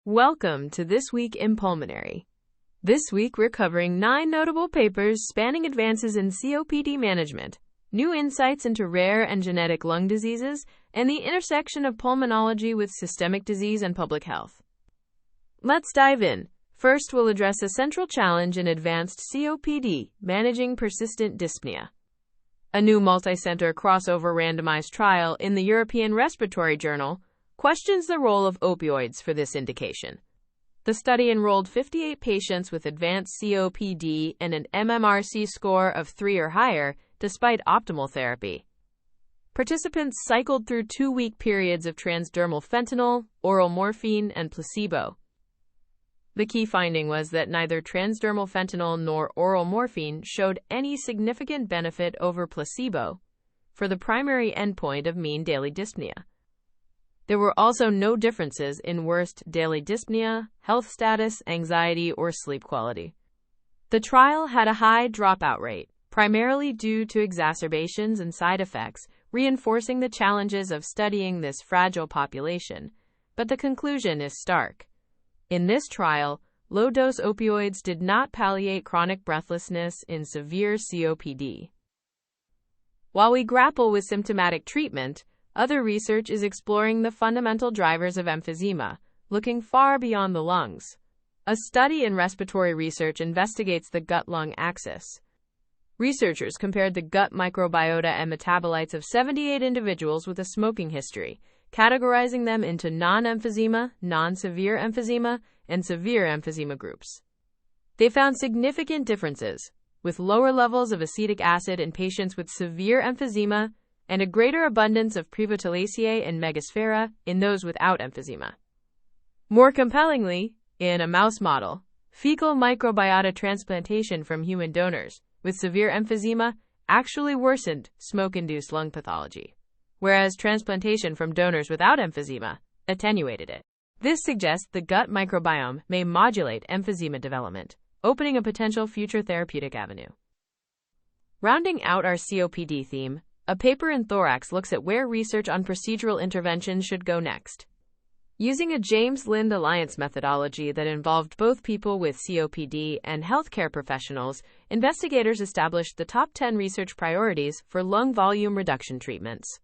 Welcome to This Week in Pulmonary. This week we're covering 9 notable papers spanning advances in COPD management, new insights into rare and genetic lung diseases, and the intersection of pulmonology with systemic disease and public health. Let's dive in. First, we'll address a central challenge in advanced COPD, managing persistent dyspnea. A new multi-center crossover randomized trial in the European Respiratory Journal questions the role of opioids for this indication. The study enrolled 58 patients with advanced COPD and an MMRC score of 3 or higher, despite optimal therapy. Participants cycled through 2-week periods of transdermal fentanyl, oral morphine, and placebo. The key finding was that neither transdermal fentanyl nor oral morphine showed any significant benefit over placebo for the primary endpoint of mean daily dyspnea. There were also no differences in worst daily dyspnea, health status, anxiety, or sleep quality. The trial had a high dropout rate, primarily due to exacerbations and side effects, reinforcing the challenges of studying this fragile population. But the conclusion is stark. In this trial, low-dose opioids did not palliate chronic breathlessness in severe COPD. While we grapple with symptomatic treatment, other research is exploring the fundamental drivers of emphysema, looking far beyond the lungs. A study in respiratory research investigates the gut-lung axis. Researchers compared the gut microbiota and metabolites of 78 individuals with a smoking history, categorizing them into non-emphysema, non-severe emphysema, and severe emphysema groups. They found significant differences, with lower levels of acetic acid in patients with severe emphysema and a greater abundance of Prevotalaceae and Megasphaera in those without emphysema. More compellingly, in a mouse model, fecal microbiota transplantation from human donors with severe emphysema actually worsened smoke-induced lung pathology, whereas transplantation from donors without emphysema attenuated it. This suggests the gut microbiome may modulate emphysema development, opening a potential future therapeutic avenue. Rounding out our COPD theme, a paper in Thorax looks at where research on procedural interventions should go next. Using a James Lind Alliance methodology that involved both people with COPD and healthcare professionals, investigators established the top 10 research priorities for lung volume reduction treatments.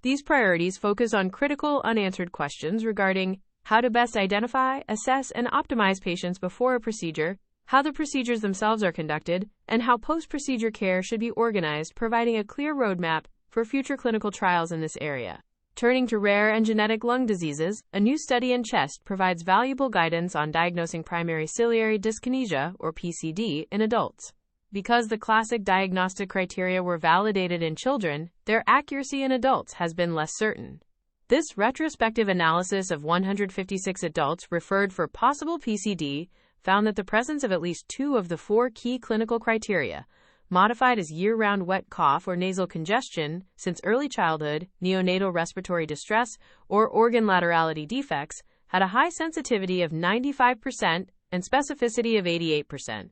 These priorities focus on critical unanswered questions regarding how to best identify, assess, and optimize patients before a procedure, how the procedures themselves are conducted, and how post-procedure care should be organized, providing a clear roadmap for future clinical trials in this area. Turning to rare and genetic lung diseases, a new study in CHEST provides valuable guidance on diagnosing primary ciliary dyskinesia, or PCD, in adults. Because the classic diagnostic criteria were validated in children, their accuracy in adults has been less certain. This retrospective analysis of 156 adults referred for possible PCD found that the presence of at least 2 of the 4 key clinical criteria, modified as year-round wet cough or nasal congestion since early childhood, neonatal respiratory distress, or organ laterality defects, had a high sensitivity of 95% and specificity of 88%.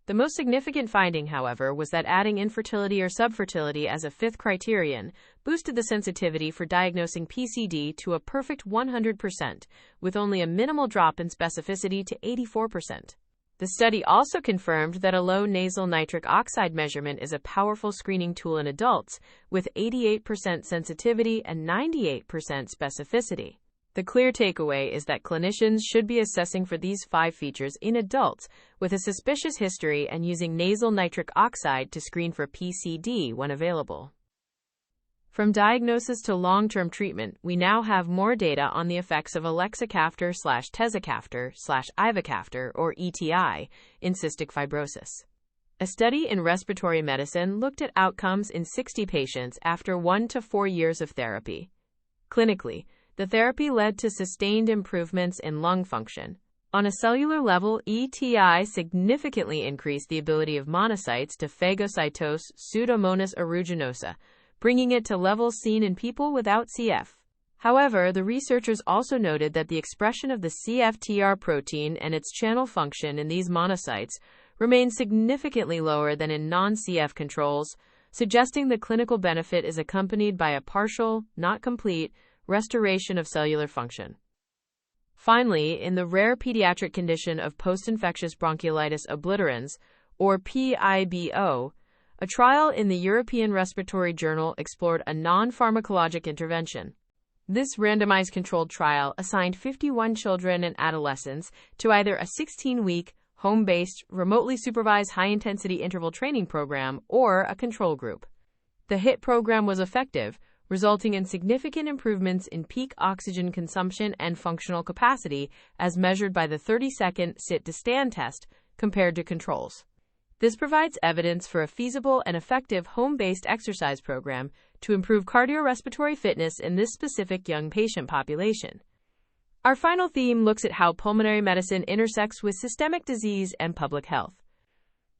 The most significant finding, however, was that adding infertility or subfertility as a 5th criterion boosted the sensitivity for diagnosing PCD to a perfect 100%, with only a minimal drop in specificity to 84%. The study also confirmed that a low nasal nitric oxide measurement is a powerful screening tool in adults, with 88% sensitivity and 98% specificity. The clear takeaway is that clinicians should be assessing for these 5 features in adults with a suspicious history and using nasal nitric oxide to screen for PCD when available. From diagnosis to long-term treatment, we now have more data on the effects of elexacaftor/tezacaftor/ivacaftor, or ETI, in cystic fibrosis. A study in respiratory medicine looked at outcomes in 60 patients after 1 to 4 years of therapy. Clinically, the therapy led to sustained improvements in lung function. On a cellular level, ETI significantly increased the ability of monocytes to phagocytose Pseudomonas aeruginosa, bringing it to levels seen in people without CF. However, the researchers also noted that the expression of the CFTR protein and its channel function in these monocytes remained significantly lower than in non-CF controls, suggesting the clinical benefit is accompanied by a partial, not complete, restoration of cellular function. Finally, in the rare pediatric condition of post-infectious bronchiolitis obliterans, or PIBO, a trial in the European Respiratory Journal explored a non-pharmacologic intervention. This randomized controlled trial assigned 51 children and adolescents to either a 16-week, home-based, remotely supervised high-intensity interval training program or a control group. The HIT program was effective, resulting in significant improvements in peak oxygen consumption and functional capacity as measured by the 30-second sit-to-stand test compared to controls. This provides evidence for a feasible and effective home-based exercise program to improve cardiorespiratory fitness in this specific young patient population. Our final theme looks at how pulmonary medicine intersects with systemic disease and public health.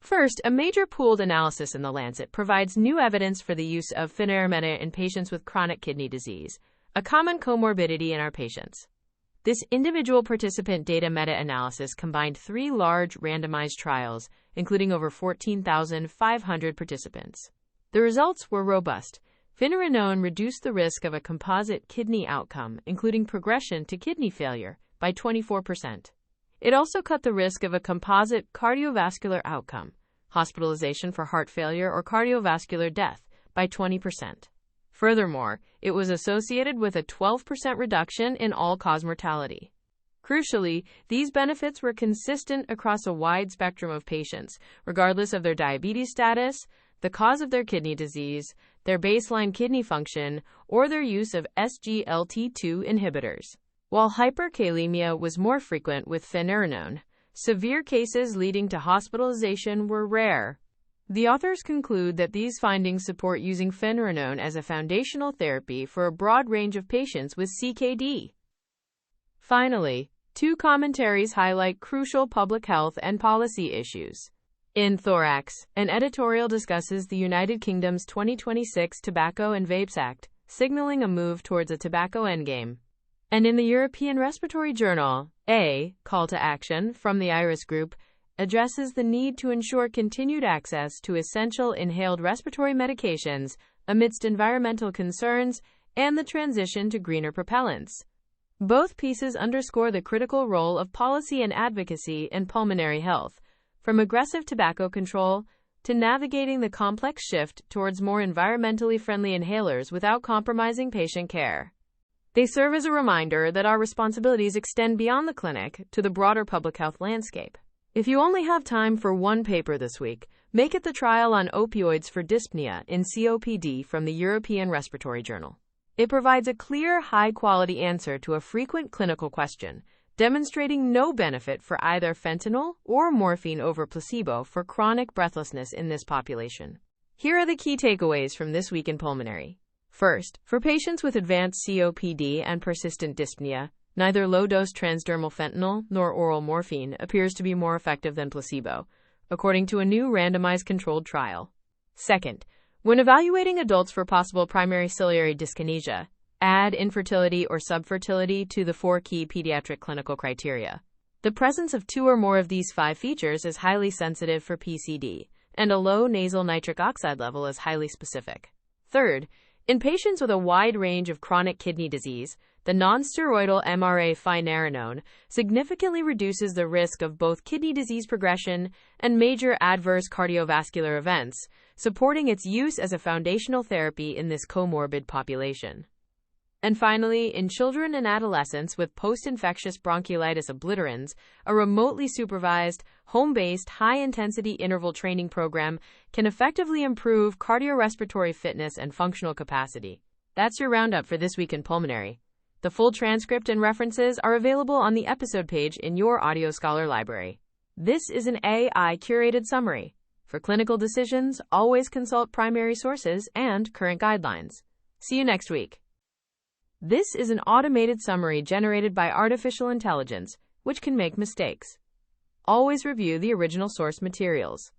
First, a major pooled analysis in The Lancet provides new evidence for the use of pulmonary in patients with chronic kidney disease, a common comorbidity in our patients. This individual participant data meta-analysis combined 3 large randomized trials, including over 14,500 participants. The results were robust. Finerenone reduced the risk of a composite kidney outcome, including progression to kidney failure, by 24%. It also cut the risk of a composite cardiovascular outcome, hospitalization for heart failure or cardiovascular death, by 20%. Furthermore, it was associated with a 12% reduction in all-cause mortality. Crucially, these benefits were consistent across a wide spectrum of patients, regardless of their diabetes status, the cause of their kidney disease, their baseline kidney function, or their use of SGLT2 inhibitors. While hyperkalemia was more frequent with finerenone, severe cases leading to hospitalization were rare. The authors conclude that these findings support using finerenone as a foundational therapy for a broad range of patients with CKD. Finally, 2 commentaries highlight crucial public health and policy issues. In Thorax, an editorial discusses the United Kingdom's 2026 Tobacco and Vapes Act, signaling a move towards a tobacco endgame. And in the European Respiratory Journal, a call to action from the IRIS Group addresses the need to ensure continued access to essential inhaled respiratory medications amidst environmental concerns and the transition to greener propellants. Both pieces underscore the critical role of policy and advocacy in pulmonary health, from aggressive tobacco control to navigating the complex shift towards more environmentally friendly inhalers without compromising patient care. They serve as a reminder that our responsibilities extend beyond the clinic to the broader public health landscape. If you only have time for one paper this week, make it the trial on opioids for dyspnea in COPD from the European Respiratory Journal. It provides a clear, high-quality answer to a frequent clinical question, demonstrating no benefit for either fentanyl or morphine over placebo for chronic breathlessness in this population. Here are the key takeaways from This Week in Pulmonary. First, for patients with advanced COPD and persistent dyspnea, neither low-dose transdermal fentanyl nor oral morphine appears to be more effective than placebo, according to a new randomized controlled trial. Second, when evaluating adults for possible primary ciliary dyskinesia, add infertility or subfertility to the 4 key pediatric clinical criteria. The presence of 2 or more of these 5 features is highly sensitive for PCD, and a low nasal nitric oxide level is highly specific. Third, in patients with a wide range of chronic kidney disease, the nonsteroidal MRA finerenone significantly reduces the risk of both kidney disease progression and major adverse cardiovascular events, supporting its use as a foundational therapy in this comorbid population. And finally, in children and adolescents with post-infectious bronchiolitis obliterans, a remotely supervised, home-based, high-intensity interval training program can effectively improve cardiorespiratory fitness and functional capacity. That's your roundup for This Week in Pulmonary. The full transcript and references are available on the episode page in your Audio Scholar library. This is an AI-curated summary. For clinical decisions, always consult primary sources and current guidelines. See you next week. This is an automated summary generated by artificial intelligence, which can make mistakes. Always review the original source materials.